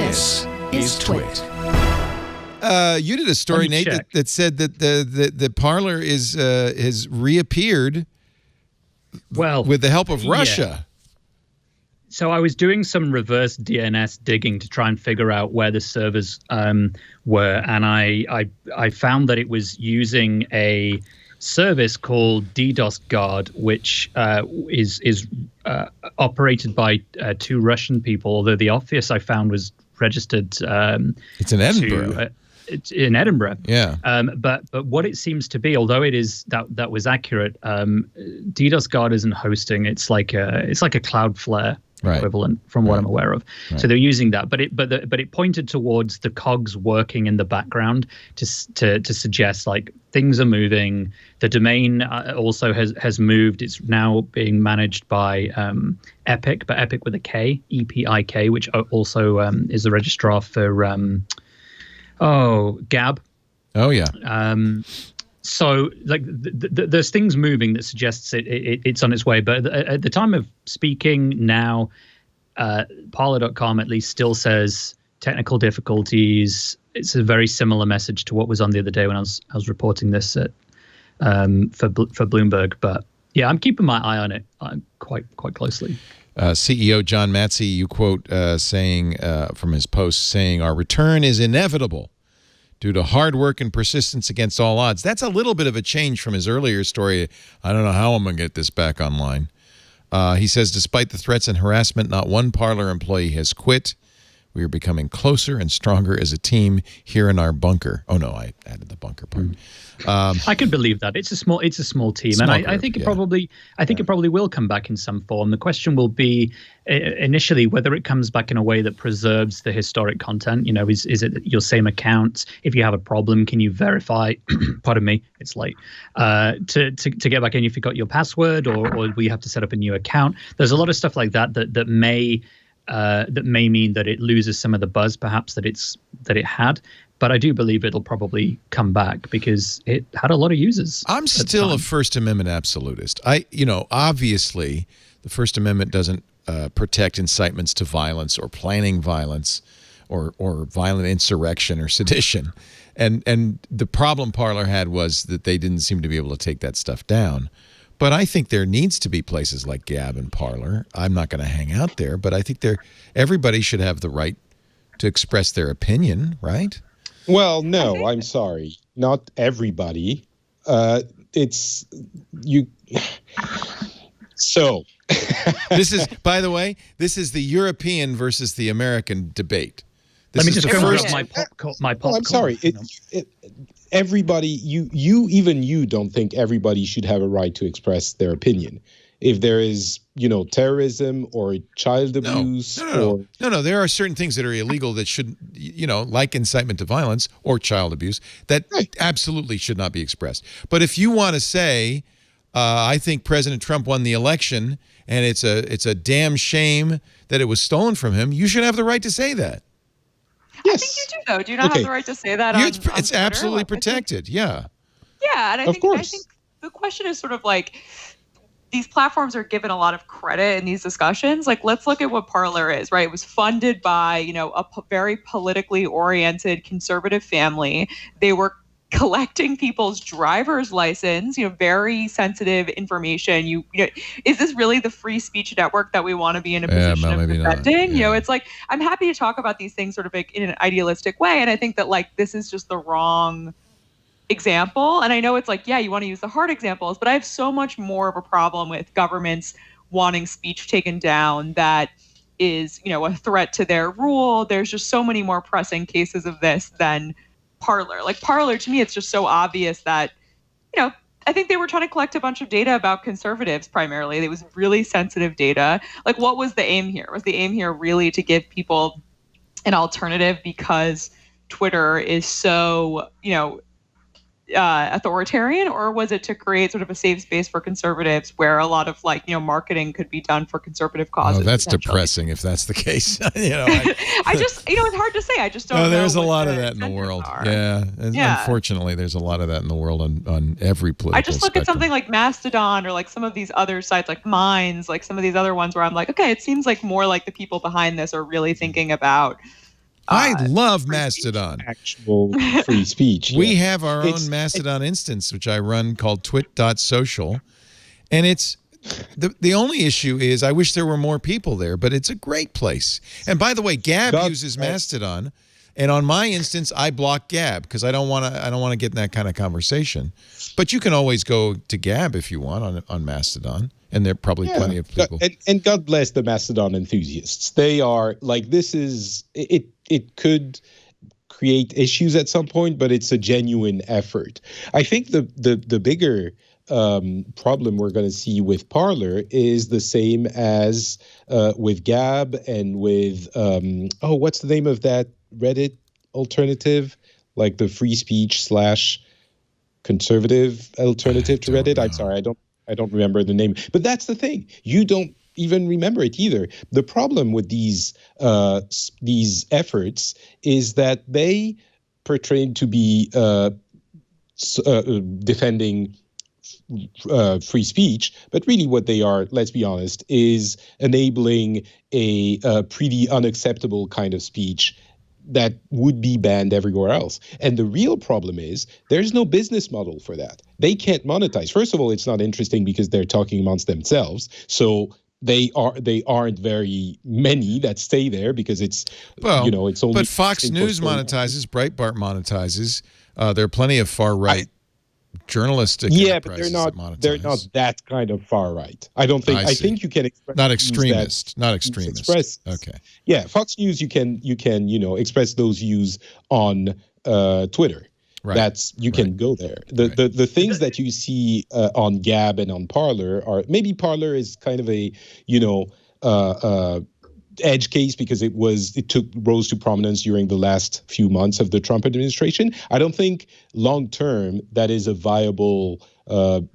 This is TWiT. You did a story, Nate, that said that the Parler has reappeared. Well, with the help of Russia. Yeah. So I was doing some reverse DNS digging to try and figure out where the servers were, and I found that it was using a service called DDoS Guard, which is operated by two Russian people. Although the office I found was registered. It's in Edinburgh. It's in Edinburgh. Yeah. But what it seems to be, although it is that was accurate, DDoS Guard isn't hosting. It's like a Cloudflare equivalent, from what I'm aware of. Right. So they're using that, but it pointed towards the cogs working in the background to suggest like things are moving. The domain also has moved. It's now being managed by Epic, but Epic with a K, EPIK, which also is the registrar for Gab. Oh yeah. So like there's things moving that suggests it's on its way. But at the time of speaking now, Parler.com at least still says technical difficulties. It's a very similar message to what was on the other day when I was reporting this for Bloomberg. But yeah, I'm keeping my eye on it quite closely. CEO John Matsakis, you quote saying from his post saying, "Our return is inevitable due to hard work and persistence against all odds." That's a little bit of a change from his earlier story. I don't know how I'm going to get this back online. He says, despite the threats and harassment, not one Parler employee has quit. We are becoming closer and stronger as a team here in our bunker. Oh, no, I added the bunker part. I can believe that. It's a small team. And I think it probably will come back in some form. The question will be initially whether it comes back in a way that preserves the historic content. You know, is it your same account? If you have a problem, can you verify, pardon me, it's late, to get back in if you got your password, or will you have to set up a new account? There's a lot of stuff like that may mean that it loses some of the buzz perhaps that it had. But I do believe it'll probably come back because it had a lot of users. I'm still a First Amendment absolutist. Obviously, the First Amendment doesn't protect incitements to violence or planning violence or violent insurrection or sedition. And the problem Parler had was that they didn't seem to be able to take that stuff down. But I think there needs to be places like Gab and Parler. I'm not going to hang out there, but I think everybody should have the right to express their opinion, right? Well, no, I'm sorry. Not everybody. It's you. So this is, by the way, this is the European versus the American debate. Let me just cover up my popcorn. I'm sorry. Everybody, even you don't think everybody should have a right to express their opinion. If there is, terrorism or child abuse. No. There are certain things that are illegal that should, like incitement to violence or child abuse, that absolutely should not be expressed. But if you want to say, I think President Trump won the election and it's a damn shame that it was stolen from him, you should have the right to say that. Yes. I think you do, though. Do you not have the right to say that on it's Twitter? absolutely protected, yeah. Yeah, and I think the question is sort of like, these platforms are given a lot of credit in these discussions. Like, let's look at what Parler is, right? It was funded by, a very politically oriented conservative family. They were collecting people's driver's license, very sensitive information. Is this really the free speech network that we want to be in a position of defending? Yeah. It's like, I'm happy to talk about these things sort of like in an idealistic way. And I think that like, this is just the wrong example. And I know it's like, yeah, you want to use the hard examples, but I have so much more of a problem with governments wanting speech taken down that is, a threat to their rule. There's just so many more pressing cases of this than Parler. Like Parler, to me, it's just so obvious that, I think they were trying to collect a bunch of data about conservatives primarily. It was really sensitive data. Like, what was the aim here? Was the aim here really to give people an alternative because Twitter is so, authoritarian, or was it to create sort of a safe space for conservatives where a lot of marketing could be done for conservative causes? Oh, that's depressing if that's the case. I just, it's hard to say. I just don't know. There's a lot of that in the world. Yeah. Unfortunately, there's a lot of that in the world on every political I just look spectrum. At something like Mastodon or like some of these other sites like Minds, like some of these other ones where I'm like, okay, it seems like more like the people behind this are really thinking about I love Mastodon. Actual free speech. We have our own Mastodon instance, which I run, called twit.social. And it's the only issue is I wish there were more people there, but it's a great place. And by the way, Gab uses Mastodon, and on my instance, I block Gab because I don't want to get in that kind of conversation. But you can always go to Gab if you want on Mastodon, and there are probably plenty of people. And God bless the Mastodon enthusiasts. They are like, this is it. It could create issues at some point, but it's a genuine effort. I think the bigger problem we're going to see with Parler is the same as with Gab and with what's the name of that Reddit alternative, like the free speech / conservative alternative to Reddit. I'm sorry, I don't remember the name, but that's the thing. You don't even remember it either. The problem with these efforts is that they portray to be defending free speech, but really what they are, let's be honest, is enabling a pretty unacceptable kind of speech that would be banned everywhere else. And the real problem is there's no business model for that. They can't monetize. First of all, it's not interesting because they're talking amongst themselves. So they aren't very many that stay there because it's it's only. But Fox News monetizes, Breitbart monetizes. There are plenty of far right journalistic but they're not that kind of far right. I don't think. I think you can express not extremist. Okay. Yeah, Fox News you can express those views on Twitter. Right. You can go there. The things that you see on Gab and on Parler are, maybe Parler is kind of a edge case because it rose to prominence during the last few months of the Trump administration. I don't think long term that is a viable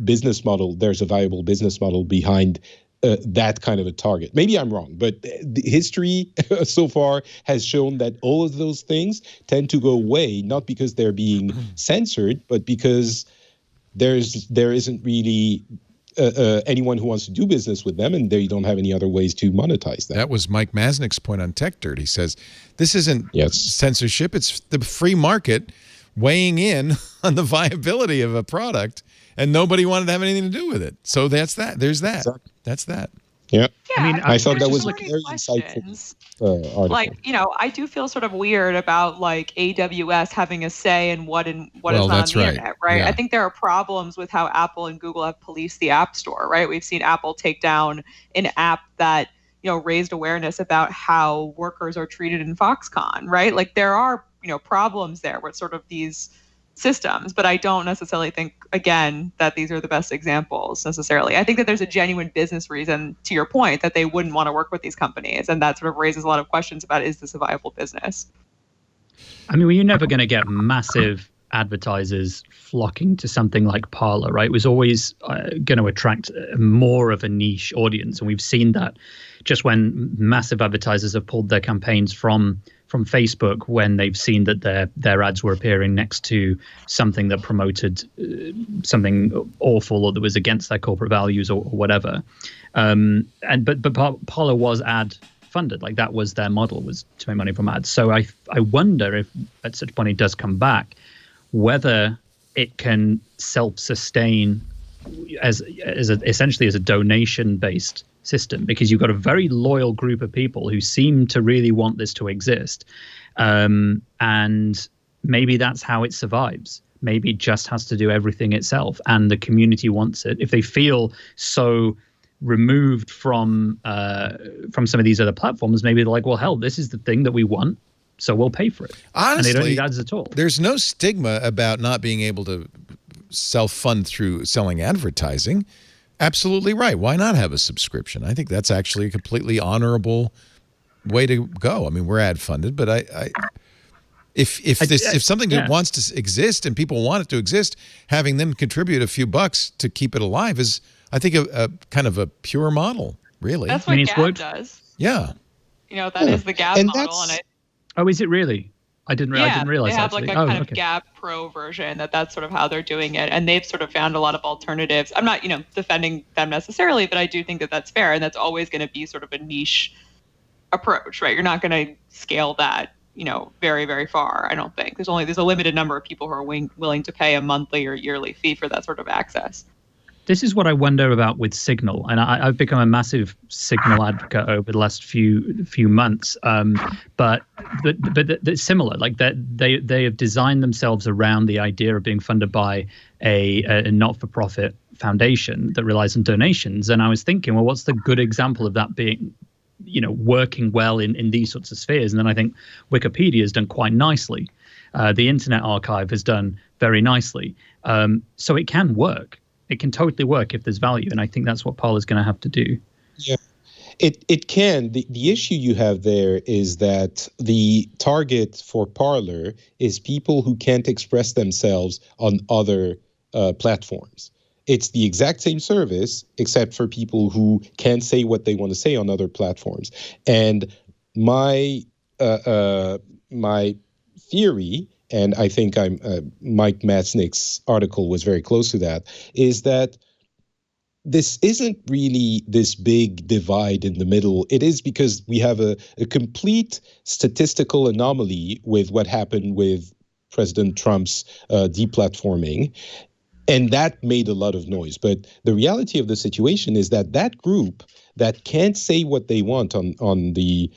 business model. There's a viable business model behind that kind of a target. Maybe I'm wrong, but the history so far has shown that all of those things tend to go away, not because they're being censored, but because there isn't really anyone who wants to do business with them, and they don't have any other ways to monetize that. That was Mike Masnick's point on Tech Dirt. He says, this isn't censorship, it's the free market weighing in on the viability of a product, and nobody wanted to have anything to do with it. So that's that. There's that. Exactly. That's that. Yeah. I mean, I thought that was a very insightful article. Like, I do feel sort of weird about like AWS having a say in what is not on the internet, right? Yeah. I think there are problems with how Apple and Google have policed the App Store, right? We've seen Apple take down an app that, raised awareness about how workers are treated in Foxconn, right? Like there are, problems there with sort of these systems, but I don't necessarily think, again, that these are the best examples necessarily. I think that there's a genuine business reason, to your point, that they wouldn't want to work with these companies, and that sort of raises a lot of questions about, is this a viable business? I mean, you're never going to get massive advertisers flocking to something like Parler, right? It was always going to attract more of a niche audience, and we've seen that just when massive advertisers have pulled their campaigns from Facebook when they've seen that their ads were appearing next to something that promoted something awful or that was against their corporate values or whatever. But Parler was ad funded, like that was their model, was to make money from ads. So I wonder if at such point it does come back, whether it can self-sustain essentially as a donation-based system, because you've got a very loyal group of people who seem to really want this to exist, and maybe that's how it survives. Maybe it just has to do everything itself, and the community wants it. If they feel so removed from some of these other platforms, maybe they're like, well, hell, this is the thing that we want, so we'll pay for it. Honestly, and they don't need ads at all. There's no stigma about not being able to self-fund through selling advertising. Absolutely right. Why not have a subscription? I think that's actually a completely honorable way to go. I mean, we're ad funded, but if something that wants to exist and people want it to exist, having them contribute a few bucks to keep it alive is, I think, a kind of a pure model. Really, that's what Gab does. Yeah, that is the Gab model, Oh, is it really? I didn't realize. They have like a kind of Gab Pro version that's sort of how they're doing it, and they've sort of found a lot of alternatives. I'm not, defending them necessarily, but I do think that that's fair, and that's always going to be sort of a niche approach, right? You're not going to scale that very, very far. I don't think there's a limited number of people who are willing to pay a monthly or yearly fee for that sort of access. This is what I wonder about with Signal, and I've become a massive Signal advocate over the last few months. But they're similar. Like they have designed themselves around the idea of being funded by a not-for-profit foundation that relies on donations. And I was thinking, well, what's the good example of that being, working well in these sorts of spheres? And then I think Wikipedia has done quite nicely. The Internet Archive has done very nicely. So it can work. It can totally work if there's value, and I think that's what Parler is going to have to do. Yeah, it can. The issue you have there is that the target for Parler is people who can't express themselves on other platforms. It's the exact same service, except for people who can't say what they want to say on other platforms. And my theory, and I think Mike Matsakis' article was very close to that, is that this isn't really this big divide in the middle. It is because we have a complete statistical anomaly with what happened with President Trump's deplatforming. And that made a lot of noise. But the reality of the situation is that group that can't say what they want on the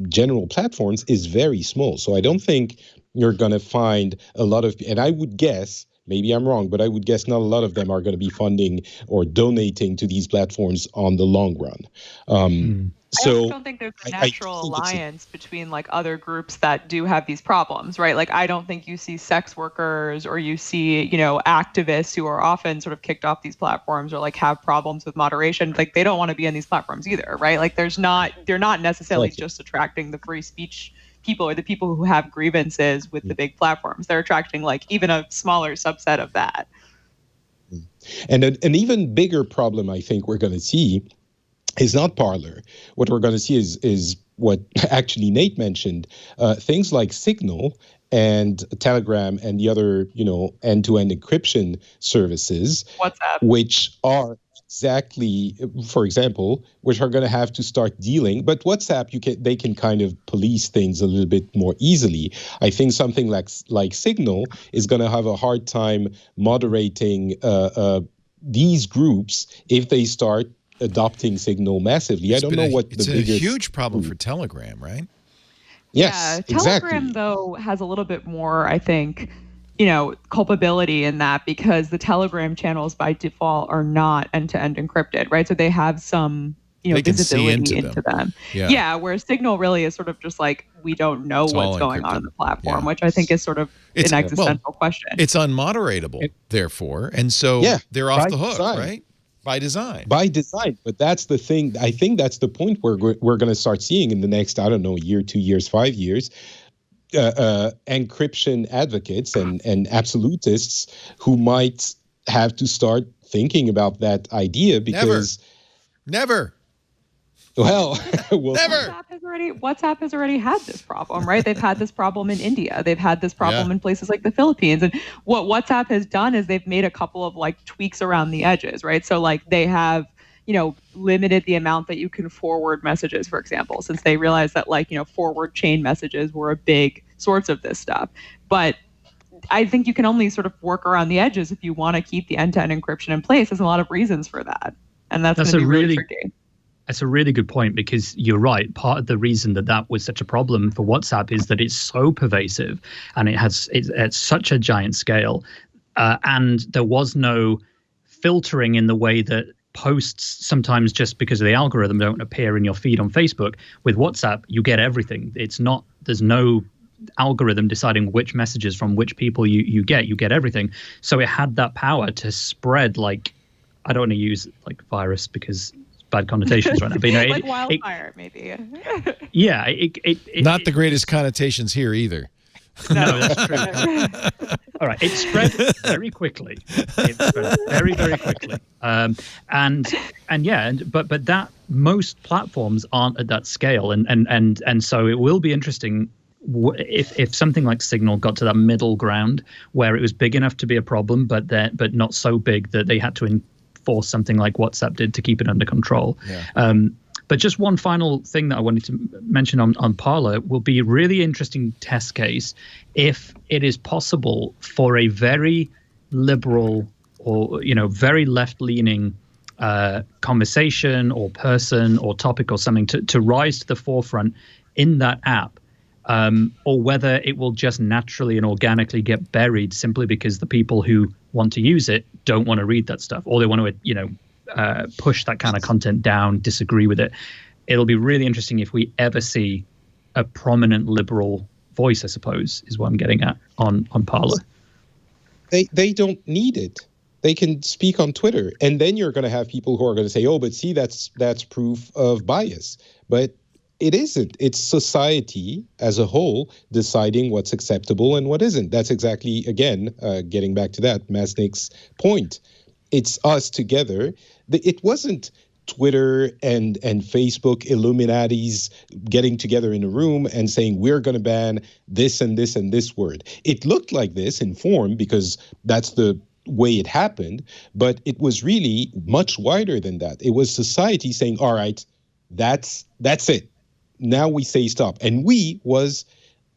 general platforms is very small. So I don't think you're going to find a lot of, and I would guess, maybe I'm wrong, but I would guess not a lot of them are going to be funding or donating to these platforms on the long run. So I don't think there's a natural alliance between like other groups that do have these problems, right? Like I don't think you see sex workers or you see, activists who are often sort of kicked off these platforms or like have problems with moderation. Like they don't want to be on these platforms either, right? Like they're not necessarily just attracting the free speech people or the people who have grievances with the big platforms. They're attracting like even a smaller subset of that. And an even bigger problem I think we're going to see is not Parler. What we're going to see is what actually Nate mentioned, things like Signal and Telegram and the other, end-to-end encryption services, WhatsApp, which are exactly, for example, which are going to have to start dealing. But WhatsApp, they can kind of police things a little bit more easily. I think something like Signal is going to have a hard time moderating these groups if they start adopting Signal massively. I don't know what the biggest... It's a huge problem for Telegram, right? Yes, yeah, Telegram, exactly. though, has a little bit more, I think, culpability in that because the Telegram channels by default are not end-to-end encrypted, right? So they have some, visibility into them. Yeah, whereas Signal really is sort of just like, we don't know what's going on in the platform, which I think is sort of an existential question. It's unmoderatable, therefore, and so they're off the hook, right? By design. By design. But that's the thing. I think that's the point where we're going to start seeing in the next, I don't know, year, 2 years, 5 years, encryption advocates and absolutists who might have to start thinking about that idea because... Never. Well, never. WhatsApp has already had this problem, right? They've had this problem in India. They've had this problem in places like the Philippines. And what WhatsApp has done is they've made a couple of like tweaks around the edges, right? So like they have, limited the amount that you can forward messages, for example, since they realized that like, forward chain messages were a big source of this stuff. But I think you can only sort of work around the edges if you want to keep the end-to-end encryption in place. There's a lot of reasons for that. And that's going to be really tricky. That's a really good point because you're right. Part of the reason that was such a problem for WhatsApp is that it's so pervasive and it's at such a giant scale. And there was no filtering in the way that posts sometimes just because of the algorithm don't appear in your feed on Facebook. With WhatsApp, you get everything. There's no algorithm deciding which messages from which people you get everything. So it had that power to spread like, I don't want to use like virus because bad connotations right now, but like wildfire, maybe. Yeah, it not the greatest connotations here either. No, that's true. All right, it spread very quickly. It spread very, very quickly. But that most platforms aren't at that scale, and so it will be interesting if something like Signal got to that middle ground where it was big enough to be a problem, but not so big that they had to enforce something like WhatsApp did to keep it under control. Yeah. But just one final thing that I wanted to mention on Parler will be a really interesting test case if it is possible for a very liberal or, very left-leaning conversation or person or topic or something to rise to the forefront in that app, or whether it will just naturally and organically get buried simply because the people who want to use it don't want to read that stuff, or they want to, push that kind of content down, disagree with it. It'll be really interesting if we ever see a prominent liberal voice, I suppose, is what I'm getting at on Parler. They don't need it. They can speak on Twitter, and then you're going to have people who are going to say, "Oh, but see, that's proof of bias." But it isn't. It's society as a whole deciding what's acceptable and what isn't. That's exactly, again, getting back to that, Masnick's point. It's us together. It wasn't Twitter and Facebook Illuminatis getting together in a room and saying, we're going to ban this and this and this word. It looked like this in form because that's the way it happened, but it was really much wider than that. It was society saying, all right, that's it. Now we say stop. And we was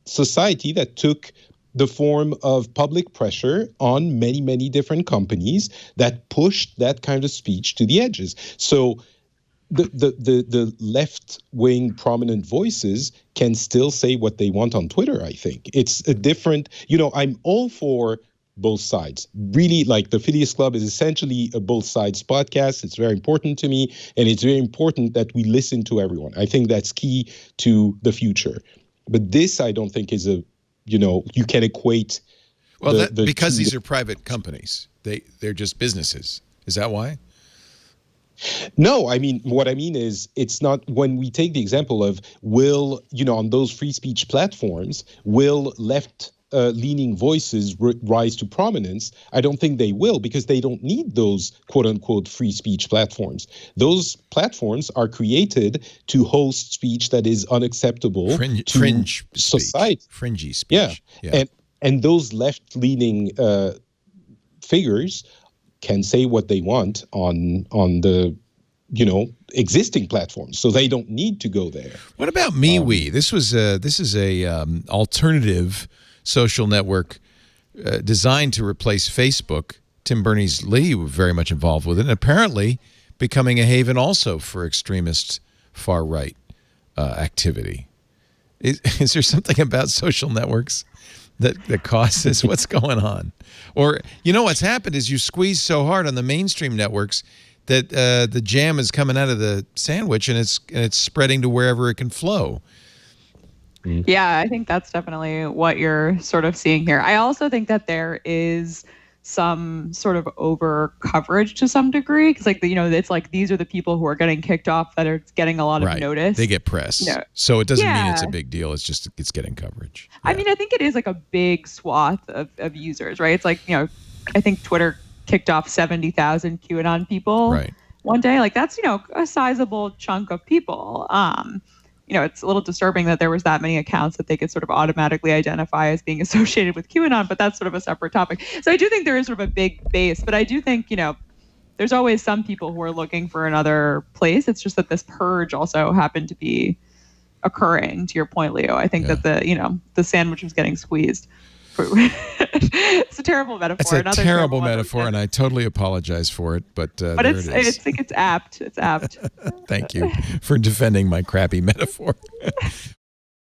society that took the form of public pressure on many, many different companies that pushed that kind of speech to the edges. So the left-wing prominent voices can still say what they want on Twitter, I think. It's a different, I'm all for both sides. Really, like the Phileas Club is essentially a both sides podcast. It's very important to me, and it's very important that we listen to everyone. I think that's key to the future. But this, I don't think is you can equate. Well, because these are private companies. They're just businesses. Is that why? No, what I mean is it's not, when we take the example of on those free speech platforms, will left leaning voices rise to prominence? I don't think they will, because they don't need those quote unquote free speech platforms. Those platforms are created to host speech that is unacceptable to fringe society. Speech. Fringy speech. Yeah. And those left leaning figures can say what they want on the existing platforms, so they don't need to go there. What about MeWe? This is a alternative social network designed to replace Facebook. Tim Berners-Lee was very much involved with it, and apparently becoming a haven also for extremist far-right activity. Is there something about social networks that causes what's going on? Or, what's happened is you squeeze so hard on the mainstream networks that the jam is coming out of the sandwich and it's spreading to wherever it can flow. Yeah, I think that's definitely what you're sort of seeing here. I also think that there is some sort of over coverage to some degree, because it's like these are the people who are getting kicked off that are getting a lot of notice. They get press. So it doesn't mean it's a big deal. It's just it's getting coverage. Yeah. I think it is like a big swath of users, right? It's like, I think Twitter kicked off 70,000 QAnon people one day. Like that's, a sizable chunk of people. It's a little disturbing that there was that many accounts that they could sort of automatically identify as being associated with QAnon, but that's sort of a separate topic. So I do think there is sort of a big base, but I do think, there's always some people who are looking for another place. It's just that this purge also happened to be occurring, to your point, Leo. I think that the sandwich was getting squeezed. It's a terrible metaphor. It's a terrible metaphor, and I totally apologize for it. But it's apt. It's apt. Thank you for defending my crappy metaphor.